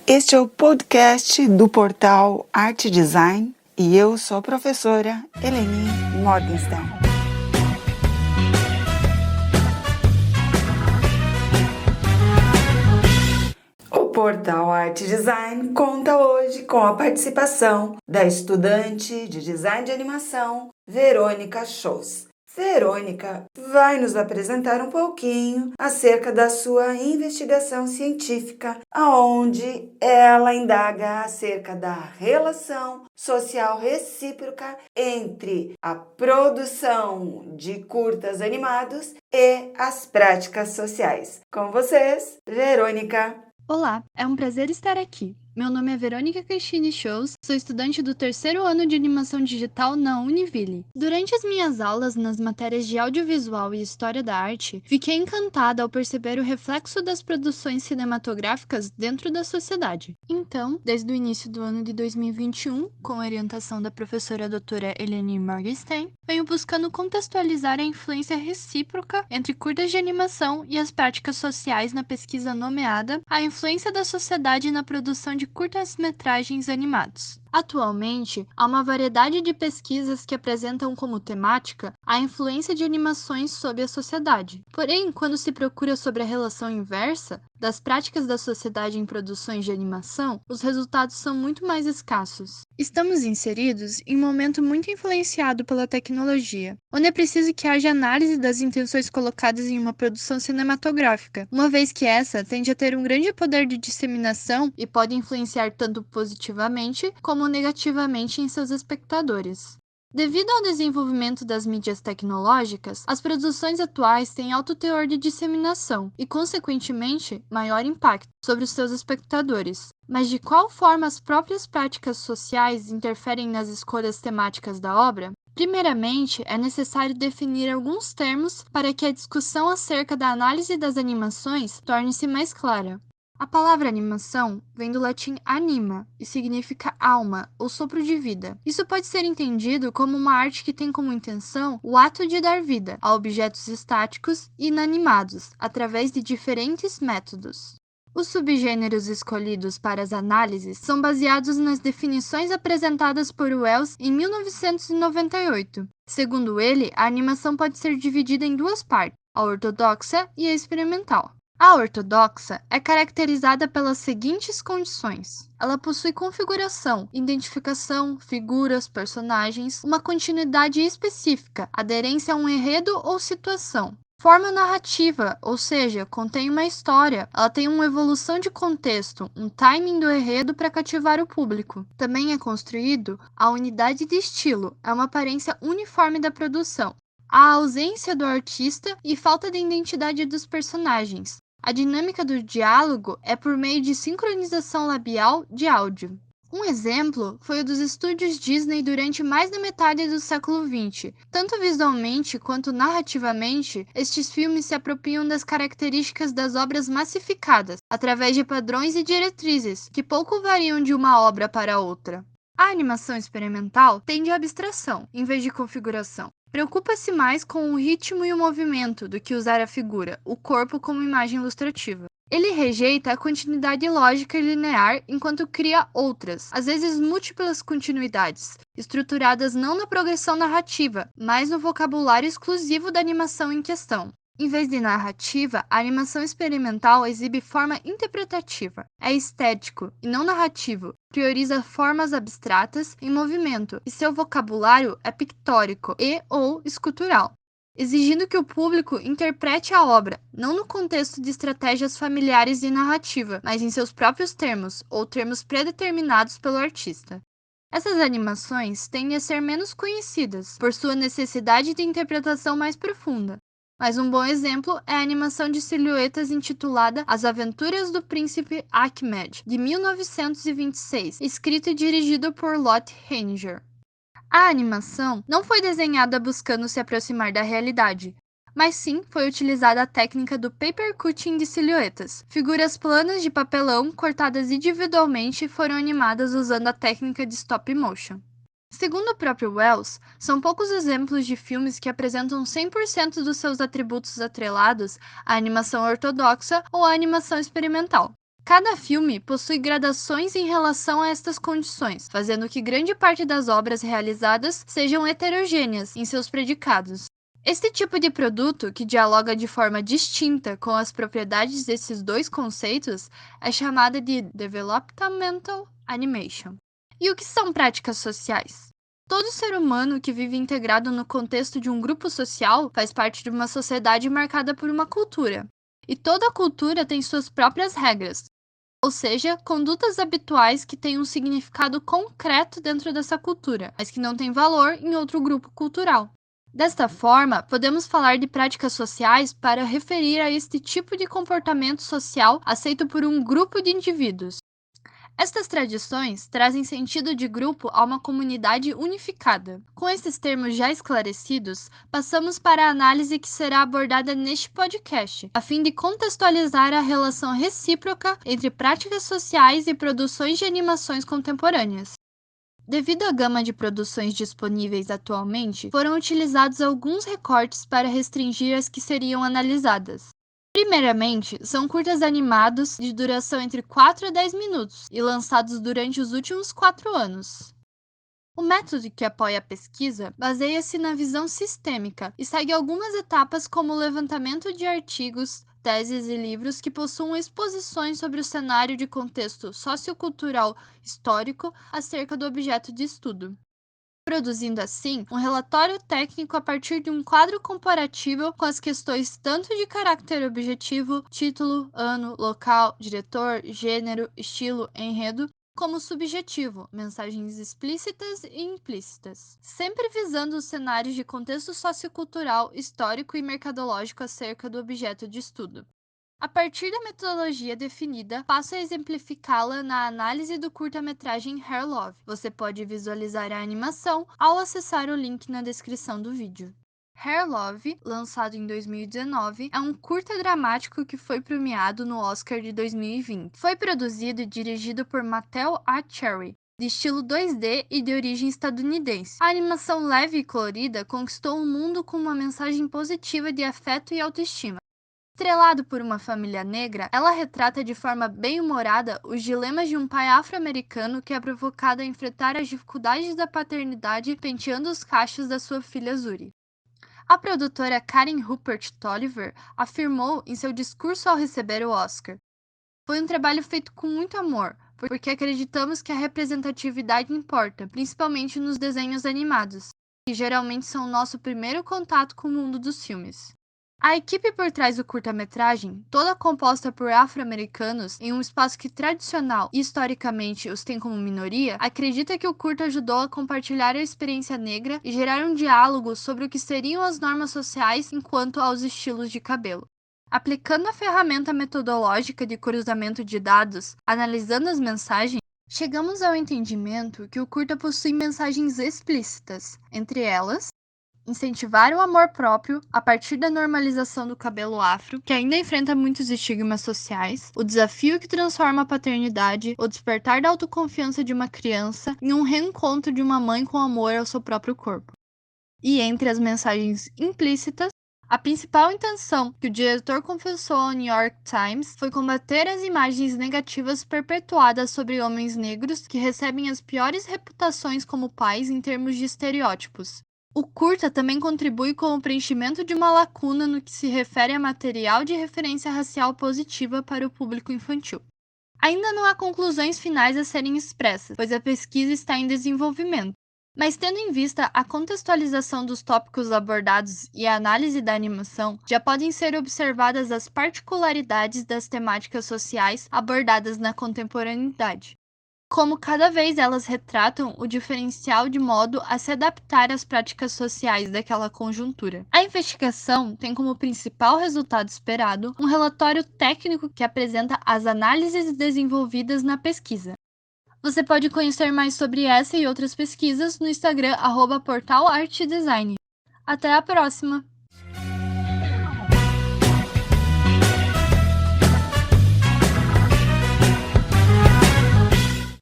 Este é o podcast do portal Arte Design e eu sou a professora Eleni Morgenstern. O portal Arte Design conta hoje com a participação da estudante de Design de Animação, Verônica Scholz. Verônica vai nos apresentar um pouquinho acerca da sua investigação científica, onde ela indaga acerca da relação social recíproca entre a produção de curtas animados e as práticas sociais. Com vocês, Verônica. Olá, é um prazer estar aqui. Meu nome é Verônica Cristine Scholz, sou estudante do terceiro ano de animação digital na Univille. Durante as minhas aulas nas matérias de audiovisual e história da arte, fiquei encantada ao perceber o reflexo das produções cinematográficas dentro da sociedade. Então, desde o início do ano de 2021, com a orientação da professora doutora Eleni Morgenstern, venho buscando contextualizar a influência recíproca entre curtas de animação e as práticas sociais na pesquisa nomeada A Influência da Sociedade na Produção de curtas-metragens animados. Atualmente, há uma variedade de pesquisas que apresentam como temática a influência de animações sobre a sociedade. Porém, quando se procura sobre a relação inversa das práticas da sociedade em produções de animação, os resultados são muito mais escassos. Estamos inseridos em um momento muito influenciado pela tecnologia, onde é preciso que haja análise das intenções colocadas em uma produção cinematográfica, uma vez que essa tende a ter um grande poder de disseminação e pode influenciar tanto positivamente como negativamente em seus espectadores. Devido ao desenvolvimento das mídias tecnológicas, as produções atuais têm alto teor de disseminação e, consequentemente, maior impacto sobre os seus espectadores. Mas de qual forma as próprias práticas sociais interferem nas escolhas temáticas da obra? Primeiramente, é necessário definir alguns termos para que a discussão acerca da análise das animações torne-se mais clara. A palavra animação vem do latim anima e significa alma ou sopro de vida. Isso pode ser entendido como uma arte que tem como intenção o ato de dar vida a objetos estáticos e inanimados através de diferentes métodos. Os subgêneros escolhidos para as análises são baseados nas definições apresentadas por Wells em 1998. Segundo ele, a animação pode ser dividida em duas partes, a ortodoxa e a experimental. A ortodoxa é caracterizada pelas seguintes condições. Ela possui configuração, identificação, figuras, personagens, uma continuidade específica, aderência a um enredo ou situação. Forma narrativa, ou seja, contém uma história. Ela tem uma evolução de contexto, um timing do enredo para cativar o público. Também é construído a unidade de estilo, é uma aparência uniforme da produção. A ausência do artista e falta de identidade dos personagens. A dinâmica do diálogo é por meio de sincronização labial de áudio. Um exemplo foi o dos estúdios Disney durante mais da metade do século XX. Tanto visualmente quanto narrativamente, estes filmes se apropriam das características das obras massificadas, através de padrões e diretrizes, que pouco variam de uma obra para outra. A animação experimental tende à abstração, em vez de configuração. Preocupa-se mais com o ritmo e o movimento do que usar a figura, o corpo como imagem ilustrativa. Ele rejeita a continuidade lógica e linear enquanto cria outras, às vezes múltiplas continuidades, estruturadas não na progressão narrativa, mas no vocabulário exclusivo da animação em questão. Em vez de narrativa, a animação experimental exibe forma interpretativa. É estético e não narrativo, prioriza formas abstratas em movimento e seu vocabulário é pictórico e/ou escultural, exigindo que o público interprete a obra, não no contexto de estratégias familiares de narrativa, mas em seus próprios termos, ou termos predeterminados pelo artista. Essas animações tendem a ser menos conhecidas, por sua necessidade de interpretação mais profunda. Mas um bom exemplo é a animação de silhuetas intitulada As Aventuras do Príncipe Ahmed, de 1926, escrito e dirigido por Lotte Heininger. A animação não foi desenhada buscando se aproximar da realidade, mas sim foi utilizada a técnica do paper cutting de silhuetas. Figuras planas de papelão cortadas individualmente foram animadas usando a técnica de stop motion. Segundo o próprio Wells, são poucos exemplos de filmes que apresentam 100% dos seus atributos atrelados à animação ortodoxa ou à animação experimental. Cada filme possui gradações em relação a estas condições, fazendo que grande parte das obras realizadas sejam heterogêneas em seus predicados. Este tipo de produto, que dialoga de forma distinta com as propriedades desses dois conceitos, é chamada de Developmental Animation. E o que são práticas sociais? Todo ser humano que vive integrado no contexto de um grupo social faz parte de uma sociedade marcada por uma cultura. E toda cultura tem suas próprias regras, ou seja, condutas habituais que têm um significado concreto dentro dessa cultura, mas que não têm valor em outro grupo cultural. Desta forma, podemos falar de práticas sociais para referir a este tipo de comportamento social aceito por um grupo de indivíduos. Estas tradições trazem sentido de grupo a uma comunidade unificada. Com esses termos já esclarecidos, passamos para a análise que será abordada neste podcast, a fim de contextualizar a relação recíproca entre práticas sociais e produções de animações contemporâneas. Devido à gama de produções disponíveis atualmente, foram utilizados alguns recortes para restringir as que seriam analisadas. Primeiramente, são curtas animados de duração entre 4 a 10 minutos e lançados durante os últimos 4 anos. O método que apoia a pesquisa baseia-se na visão sistêmica e segue algumas etapas como o levantamento de artigos, teses e livros que possuam exposições sobre o cenário de contexto sociocultural histórico acerca do objeto de estudo, produzindo assim um relatório técnico a partir de um quadro comparativo com as questões tanto de caráter objetivo, título, ano, local, diretor, gênero, estilo, enredo, como subjetivo, mensagens explícitas e implícitas, sempre visando os cenários de contexto sociocultural, histórico e mercadológico acerca do objeto de estudo. A partir da metodologia definida, passo a exemplificá-la na análise do curta-metragem Hair Love. Você pode visualizar a animação ao acessar o link na descrição do vídeo. Hair Love, lançado em 2019, é um curta dramático que foi premiado no Oscar de 2020. Foi produzido e dirigido por Mattel A. Cherry, de estilo 2D e de origem estadunidense. A animação leve e colorida conquistou o mundo com uma mensagem positiva de afeto e autoestima. Estrelado por uma família negra, ela retrata de forma bem-humorada os dilemas de um pai afro-americano que é provocado a enfrentar as dificuldades da paternidade penteando os cachos da sua filha Zuri. A produtora Karen Rupert Tolliver afirmou em seu discurso ao receber o Oscar: "Foi um trabalho feito com muito amor, porque acreditamos que a representatividade importa, principalmente nos desenhos animados, que geralmente são o nosso primeiro contato com o mundo dos filmes." A equipe por trás do curta-metragem, toda composta por afro-americanos em um espaço que tradicional e historicamente os tem como minoria, acredita que o curta ajudou a compartilhar a experiência negra e gerar um diálogo sobre o que seriam as normas sociais enquanto aos estilos de cabelo. Aplicando a ferramenta metodológica de cruzamento de dados, analisando as mensagens, chegamos ao entendimento que o curta possui mensagens explícitas, entre elas incentivar o amor próprio a partir da normalização do cabelo afro, que ainda enfrenta muitos estigmas sociais, o desafio que transforma a paternidade, o despertar da autoconfiança de uma criança e um reencontro de uma mãe com amor ao seu próprio corpo. E entre as mensagens implícitas, a principal intenção que o diretor confessou ao New York Times foi combater as imagens negativas perpetuadas sobre homens negros que recebem as piores reputações como pais em termos de estereótipos. O curta também contribui com o preenchimento de uma lacuna no que se refere a material de referência racial positiva para o público infantil. Ainda não há conclusões finais a serem expressas, pois a pesquisa está em desenvolvimento. Mas tendo em vista a contextualização dos tópicos abordados e a análise da animação, já podem ser observadas as particularidades das temáticas sociais abordadas na contemporaneidade, como cada vez elas retratam o diferencial de modo a se adaptar às práticas sociais daquela conjuntura. A investigação tem como principal resultado esperado um relatório técnico que apresenta as análises desenvolvidas na pesquisa. Você pode conhecer mais sobre essa e outras pesquisas no Instagram @portalartdesign. Até a próxima!